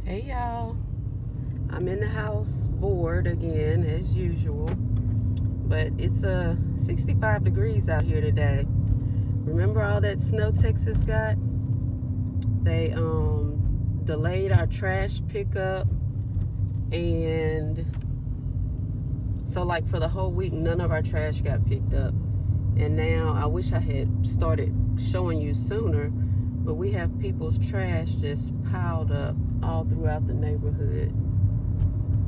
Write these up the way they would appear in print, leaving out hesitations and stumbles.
Hey y'all, I'm in the house bored again as usual, but it's 65 degrees out here today. Remember all that snow Texas got? They delayed our trash pickup, and so like for the whole week none of our trash got picked up. And now I wish I had started showing you sooner, but we have people's trash just piled up all throughout the neighborhood.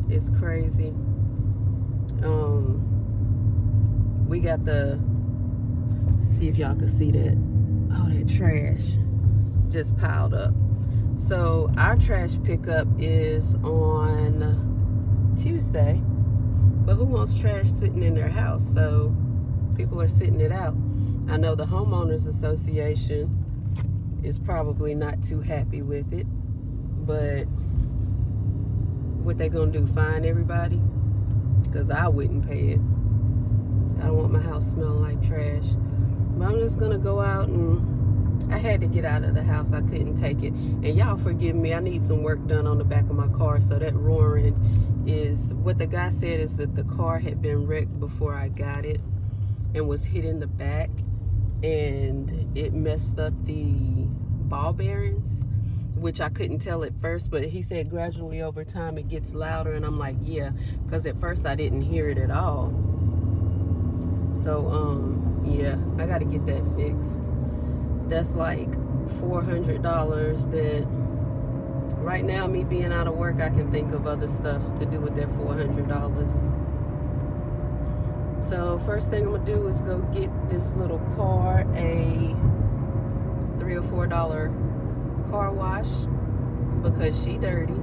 It's crazy. We got see if y'all can see that. Oh, that trash just piled up. So our trash pickup is on Tuesday, but who wants trash sitting in their house? So people are sitting it out. I know the homeowners association is probably not too happy with it, but what they gonna do, fine everybody? Because I wouldn't pay it. I don't want my house smelling like trash. But I'm just gonna go out, and I had to get out of the house. I couldn't take it. And y'all forgive me, I need some work done on the back of my car. So that roaring is, what the guy said is that the car had been wrecked before I got it and was hit in the back, and it messed up the ball bearings, which I couldn't tell at first, but he said gradually over time it gets louder, and I'm like, yeah, because at first I didn't hear it at all. So yeah, I got to get that fixed. That's like $400 that right now, me being out of work, I can think of other stuff to do with that $400. So first thing I'm gonna do is go get this little car a $3 or $4 car wash because she dirty.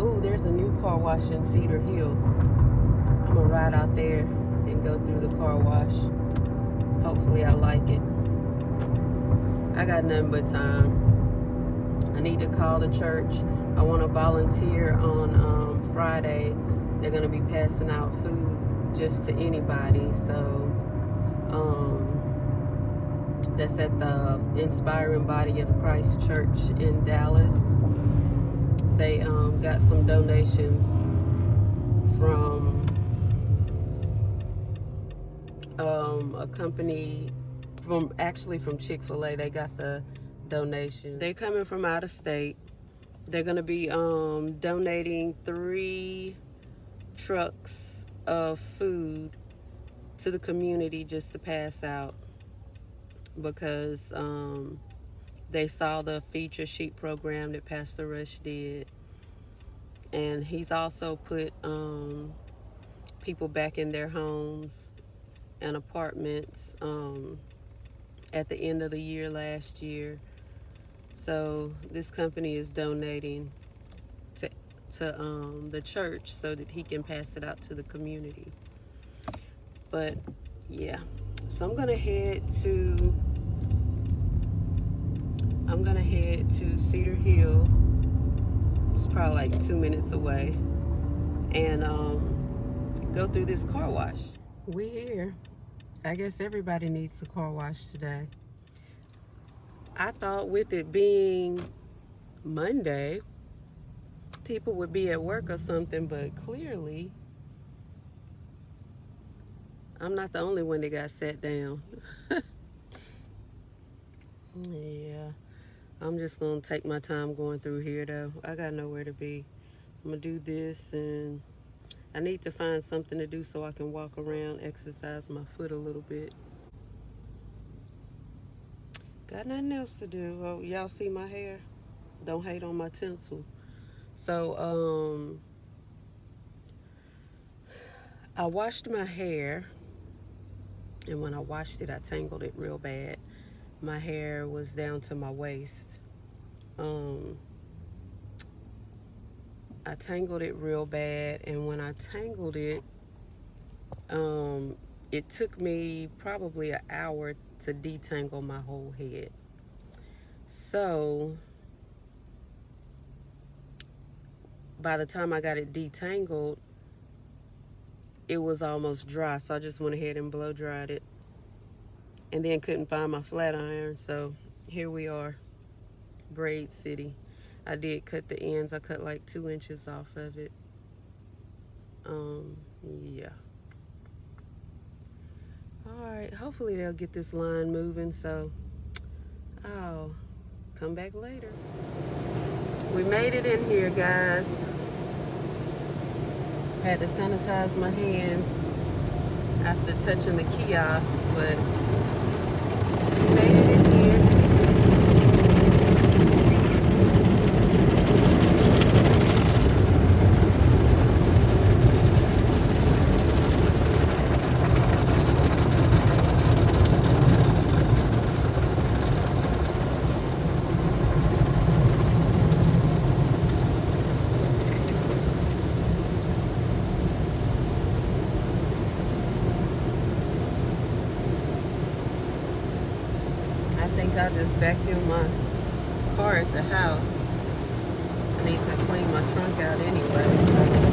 Ooh, there's a new car wash in Cedar Hill. I'm gonna ride out there and go through the car wash. Hopefully I like it. I got nothing but time. I need to call the church. I want to volunteer on Friday. They're gonna be passing out food just to anybody. So that's at the Inspiring Body of Christ Church in Dallas. They got some donations from a company from Chick-fil-A. They got the donations. They coming from out of state. They're gonna be donating 3 trucks of food to the community just to pass out, because they saw the feature sheet program that Pastor Rush did, and he's also put people back in their homes and apartments at the end of the year last year. So this company is donating to the church so that he can pass it out to the community. But yeah, so I'm gonna head to Cedar Hill. It's probably like 2 minutes away, and go through this car wash. We here. I guess everybody needs a car wash today. I thought with it being Monday, people would be at work or something, but clearly I'm not the only one that got sat down. Yeah, I'm just gonna take my time going through here though. I got nowhere to be. I'm gonna do this, and I need to find something to do so I can walk around, exercise my foot a little bit. Got nothing else to do. Oh, y'all see my hair? Don't hate on my tinsel. So I washed my hair, and when I washed it, I tangled it real bad. My hair was down to my waist. I tangled it real bad, and when I tangled it, it took me probably an hour to detangle my whole head. So by the time I got it detangled, it was almost dry. So I just went ahead and blow dried it, and then couldn't find my flat iron. So here we are, Braid City. I did cut the ends. I cut like 2 inches off of it. Yeah. Alright, hopefully they'll get this line moving, so I'll come back later. We made it in here, guys. Had to sanitize my hands after touching the kiosk, but we made it in here. I think I'll just vacuum my car at the house. I need to clean my trunk out anyway, so.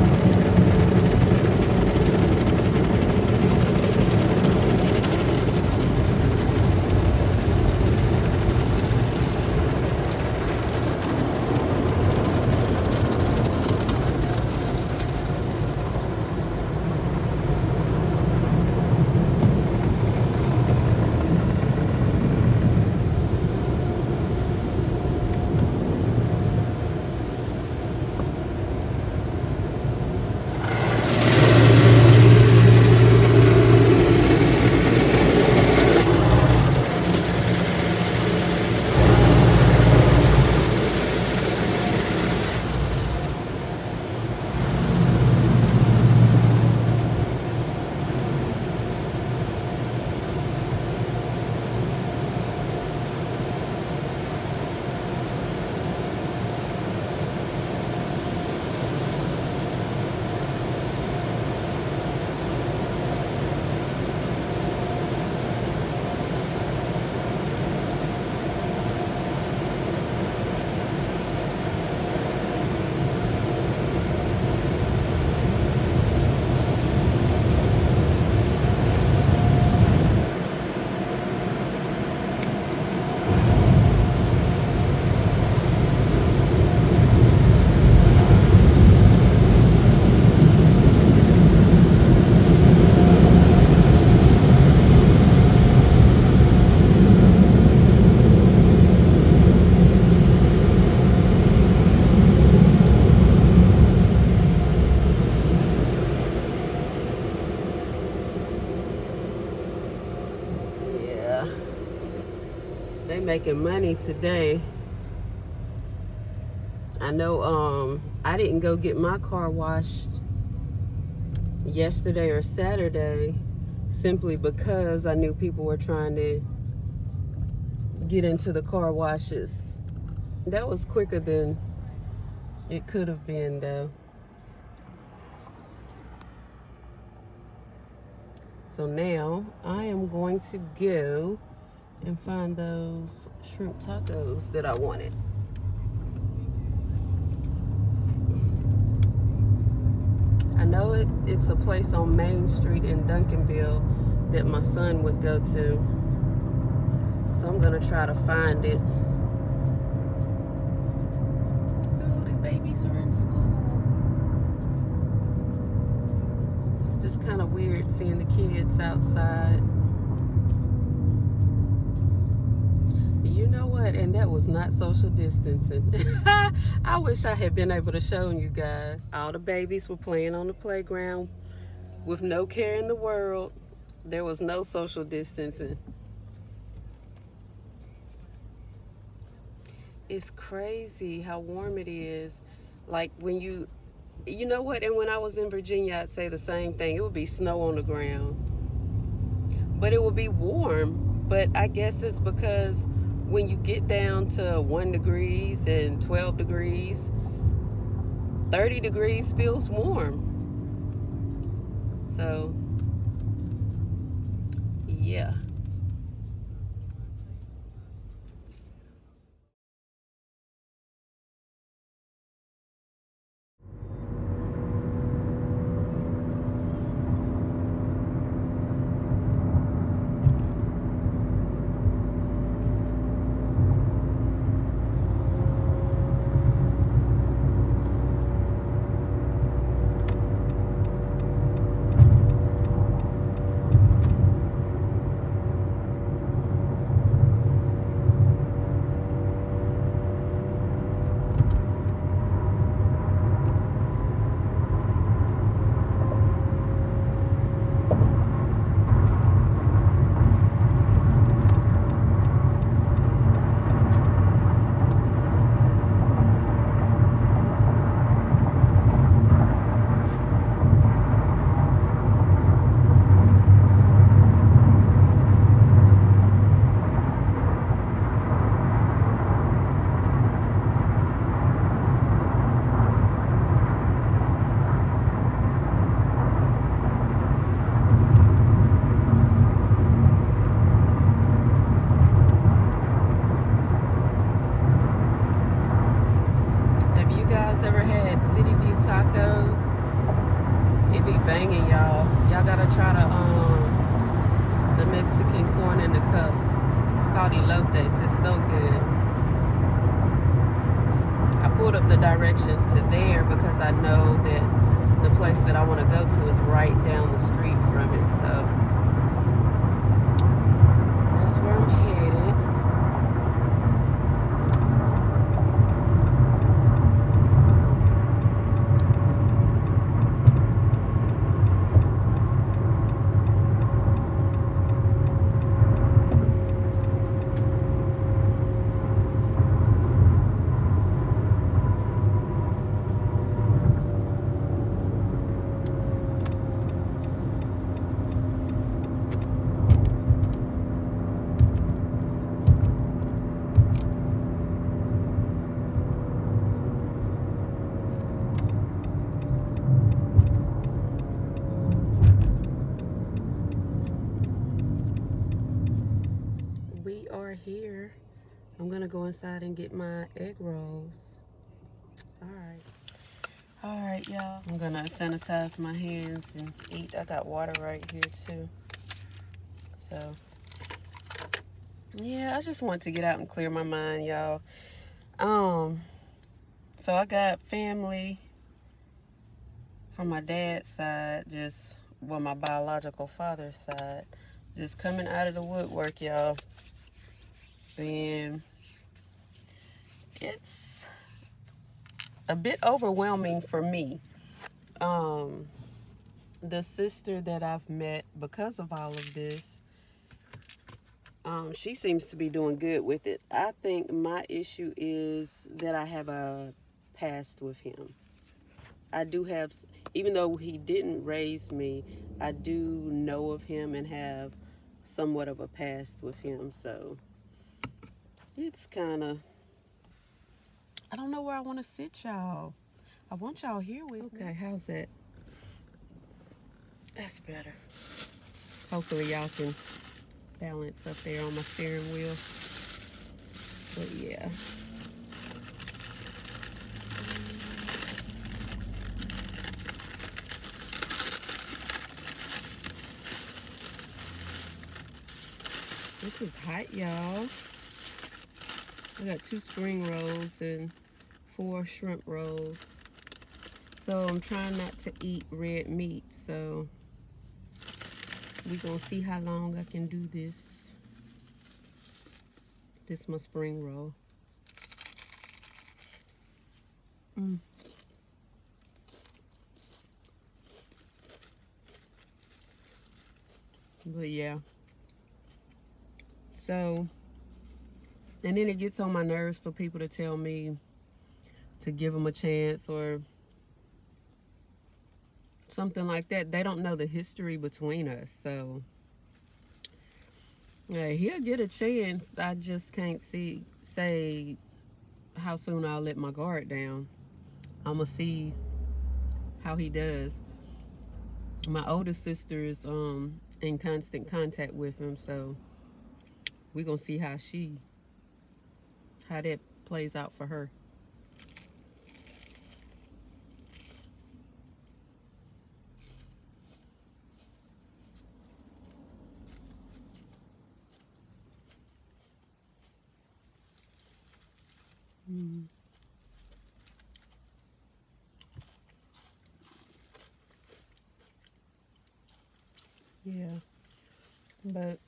They making money today. I know I didn't go get my car washed yesterday or Saturday simply because I knew people were trying to get into the car washes. That was quicker than it could have been though. So now I am going to go and find those shrimp tacos that I wanted. I know it's a place on Main Street in Duncanville that my son would go to. So I'm gonna try to find it. Oh, the babies are in school. It's just kind of weird seeing the kids outside. You know what? And that was not social distancing. I wish I had been able to show you guys. All the babies were playing on the playground with no care in the world. There was no social distancing. It's crazy how warm it is. Like when you know what? And when I was in Virginia, I'd say the same thing. It would be snow on the ground, but it would be warm. But I guess it's because when you get down to 1 degree and 12 degrees, 30 degrees feels warm. So, yeah. guys ever had City View tacos? It be banging, y'all. Y'all gotta try the Mexican corn in the cup. It's called elotes. It's so good. I pulled up the directions to there because I know that the place that I want to go to is right down the street from it. So that's where I'm headed. We are here. I'm gonna go inside and get my egg rolls. All right, y'all. I'm gonna sanitize my hands and eat. I got water right here too. So yeah, I just want to get out and clear my mind, y'all. So I got family from my dad's side, my biological father's side, just coming out of the woodwork, y'all. And it's a bit overwhelming for me. The sister that I've met because of all of this, she seems to be doing good with it. I think my issue is that I have a past with him. I do have, even though he didn't raise me, I do know of him and have somewhat of a past with him. So it's kind of, I don't know where I want to sit, y'all. I want y'all here with me. Okay, how's that? That's better. Hopefully y'all can balance up there on my steering wheel. But yeah. This is hot, y'all. I got 2 spring rolls and 4 shrimp rolls. So I'm trying not to eat red meat. So we're gonna see how long I can do this. This is my spring roll. But yeah. So, and then it gets on my nerves for people to tell me to give them a chance or something like that. They don't know the history between us. So, yeah, he'll get a chance. I just can't say how soon I'll let my guard down. I'm going to see how he does. My oldest sister is in constant contact with him. So, we're going to see how that plays out for her. Yeah, but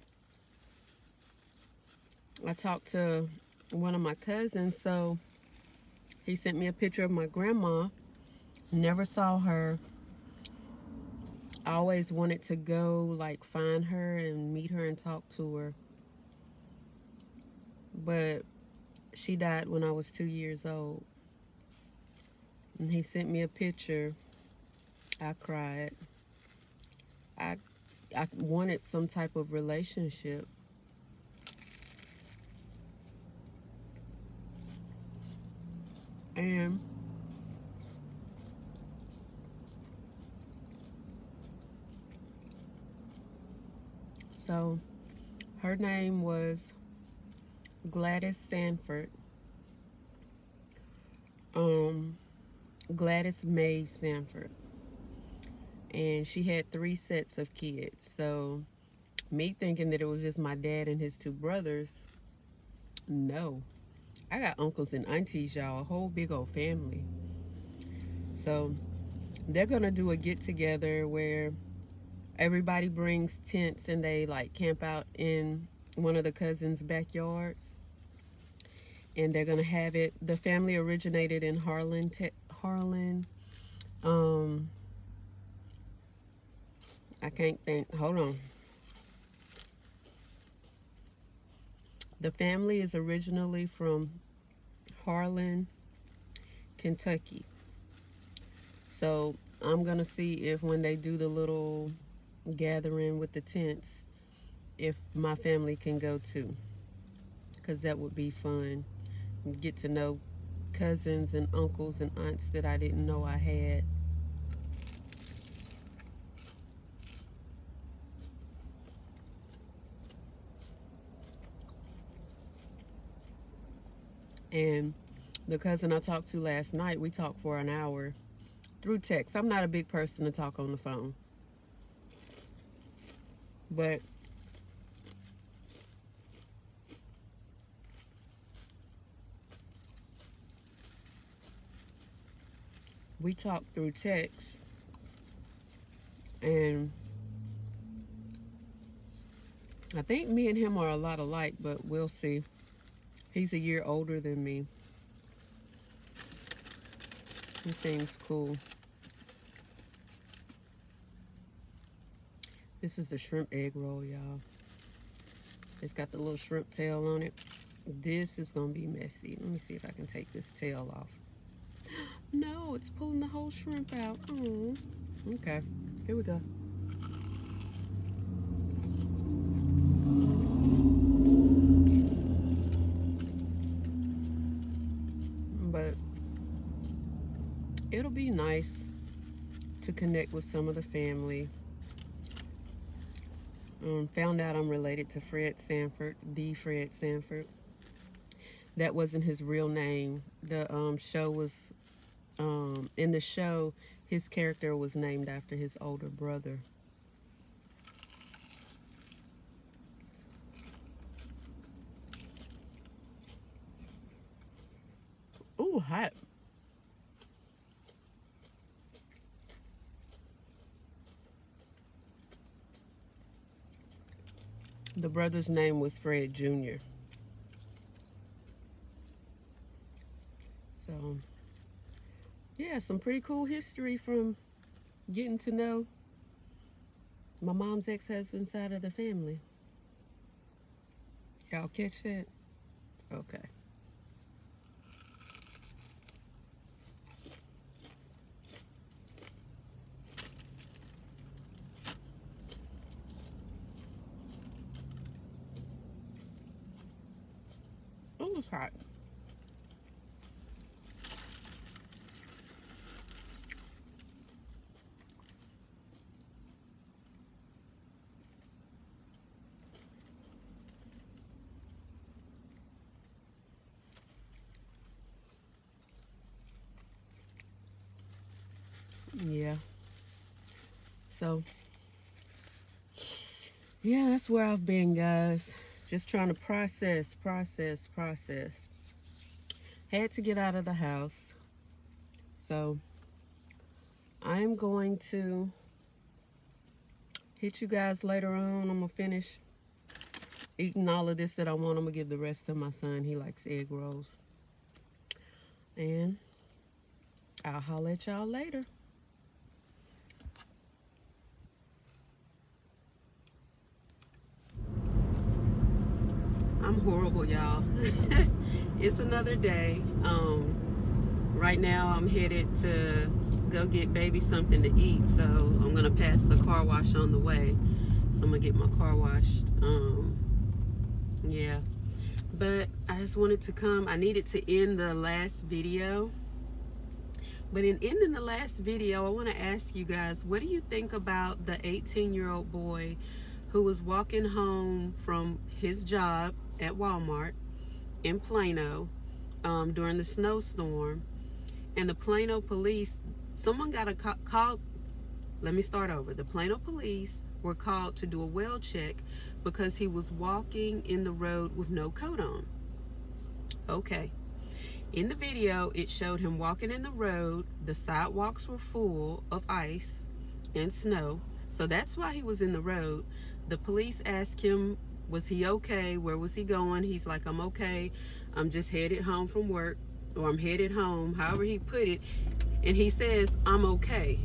I talked to one of my cousins, so he sent me a picture of my grandma. Never saw her. I always wanted to go, like, find her and meet her and talk to her. But she died when I was 2 years old. And he sent me a picture. I cried. I wanted some type of relationship. And so her name was Gladys Sanford. Gladys Mae Sanford. And she had 3 sets of kids. So me thinking that it was just my dad and his 2 brothers, no. I got uncles and aunties, y'all, a whole big old family. So they're gonna do a get together where everybody brings tents and they like camp out in one of the cousins' backyards. And they're gonna have it. The family originated in Harlan. Um, I can't think. Hold on. The family is originally from Harlan, Kentucky. So I'm gonna see if when they do the little gathering with the tents, if my family can go too, because that would be fun. Get to know cousins and uncles and aunts that I didn't know I had. And the cousin I talked to last night, we talked for an hour through text. I'm not a big person to talk on the phone, but we talked through text, and I think me and him are a lot alike, but we'll see. He's a year older than me. He seems cool. This is the shrimp egg roll, y'all. It's got the little shrimp tail on it. This is gonna be messy. Let me see if I can take this tail off. No, it's pulling the whole shrimp out. Oh, okay. Here we go. But it'll be nice to connect with some of the family. Found out I'm related to Fred Sanford, the Fred Sanford. That wasn't his real name. The show was, in the show, his character was named after his older brother. Ooh, hot. The brother's name was Fred Jr. So, yeah, some pretty cool history from getting to know my mom's ex-husband's side of the family. Y'all catch that? Okay. Oh, it's hot. Yeah. So, yeah, that's where I've been, guys. Just trying to process. Had to get out of the house. So, I'm going to hit you guys later on. I'm going to finish eating all of this that I want. I'm going to give the rest to my son. He likes egg rolls. And I'll holler at y'all later. I'm horrible, y'all. It's another day. Right now I'm headed to go get baby something to eat, so I'm gonna pass the car wash on the way. So I'm gonna get my car washed. Yeah, but I just wanted to come. I needed to end the last video, but in ending the last video, I want to ask you guys, what do you think about the 18-year-old boy who was walking home from his job at Walmart in Plano during the snowstorm, And the Plano police, someone got a call. Let me start over. The Plano police were called to do a well check because he was walking in the road with no coat on. Okay. In the video, it showed him walking in the road. The sidewalks were full of ice and snow. So that's why he was in the road. The police asked him, was he okay? Where was he going? He's like, I'm okay. I'm just headed home from work, or I'm headed home, however he put it. And he says, I'm okay.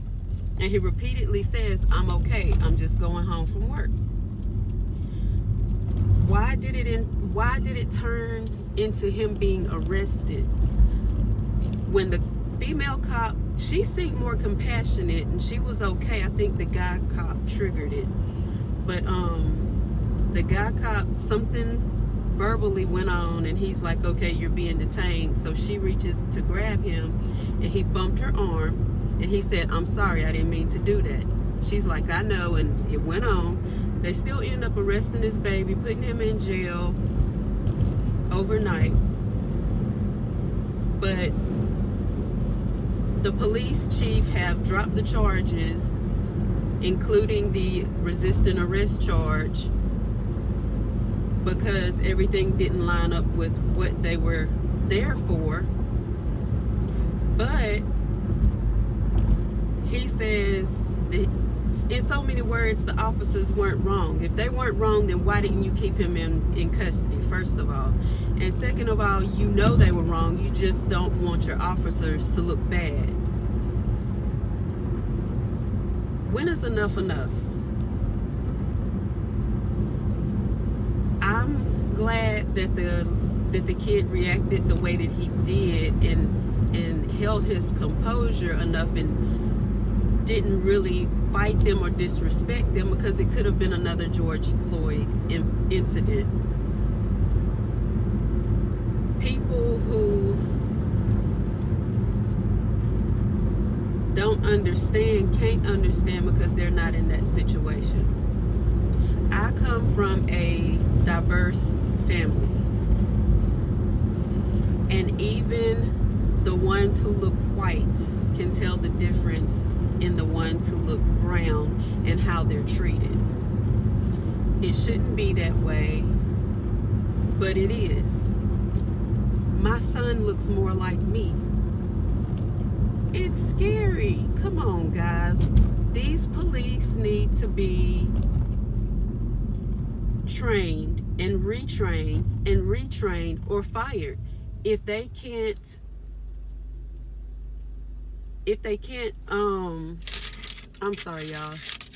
And he repeatedly says, I'm okay. I'm just going home from work. Why did it turn into him being arrested? When the female cop, she seemed more compassionate and she was okay. I think the guy cop triggered it. But the guy cop, something verbally went on and he's like, okay, you're being detained. So she reaches to grab him and he bumped her arm and he said, I'm sorry, I didn't mean to do that. She's like, I know, and it went on. They still end up arresting this baby, putting him in jail overnight. But the police chief have dropped the charges, including the resisting arrest charge, because everything didn't line up with what they were there for. But he says that, in so many words, the officers weren't wrong. If they weren't wrong, then why didn't you keep him in custody, first of all? And second of all, you know they were wrong. You just don't want your officers to look bad. When is enough enough? I'm glad that the kid reacted the way that he did and held his composure enough and didn't really fight them or disrespect them, because it could have been another George Floyd incident. People who don't understand can't understand because they're not in that situation. I come from a diverse family, and even the ones who look white can tell the difference in the ones who look brown and how they're treated. It shouldn't be that way, but it is. My son looks more like me. It's scary. Come on, guys. These police need to be trained and retrained or fired. If they can't I'm sorry, y'all.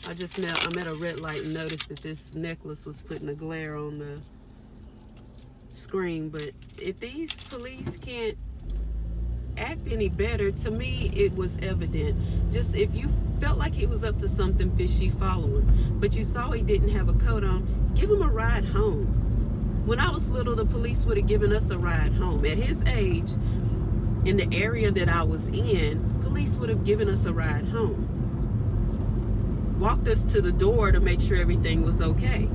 I'm at a red light and noticed that this necklace was putting a glare on the screen. But if these police can't act any better, to me it was evident. Just if you felt like he was up to something fishy, follow him. But you saw he didn't have a coat on, give him a ride home. When I was little, the police would have given us a ride home. At his age, in the area that I was in, police would have given us a ride home. Walked us to the door to make sure everything was okay.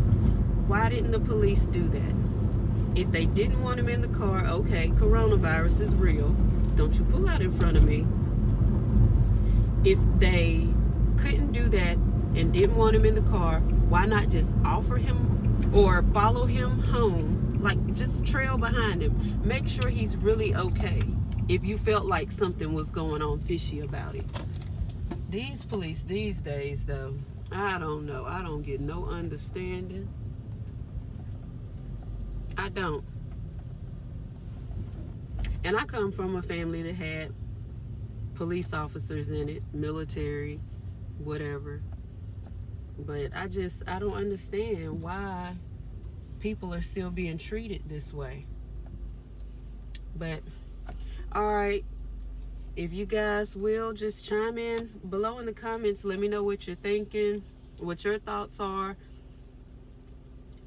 Why didn't the police do that? If they didn't want him in the car, okay, coronavirus is real. Don't you pull out in front of me. If they couldn't do that and didn't want him in the car, why not just offer him or follow him home? Like, just trail behind him. Make sure he's really okay. If you felt like something was going on fishy about it. These police these days, though, I don't know. I don't get no understanding. I don't. And I come from a family that had police officers in it, military, whatever. But I don't understand why people are still being treated this way. But, all right. If you guys will, just chime in below in the comments. Let me know what you're thinking, what your thoughts are.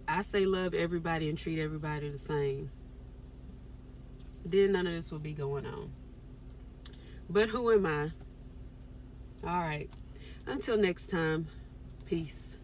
I say love everybody and treat everybody the same. Then none of this will be going on. But who am I? All right. Until next time, peace.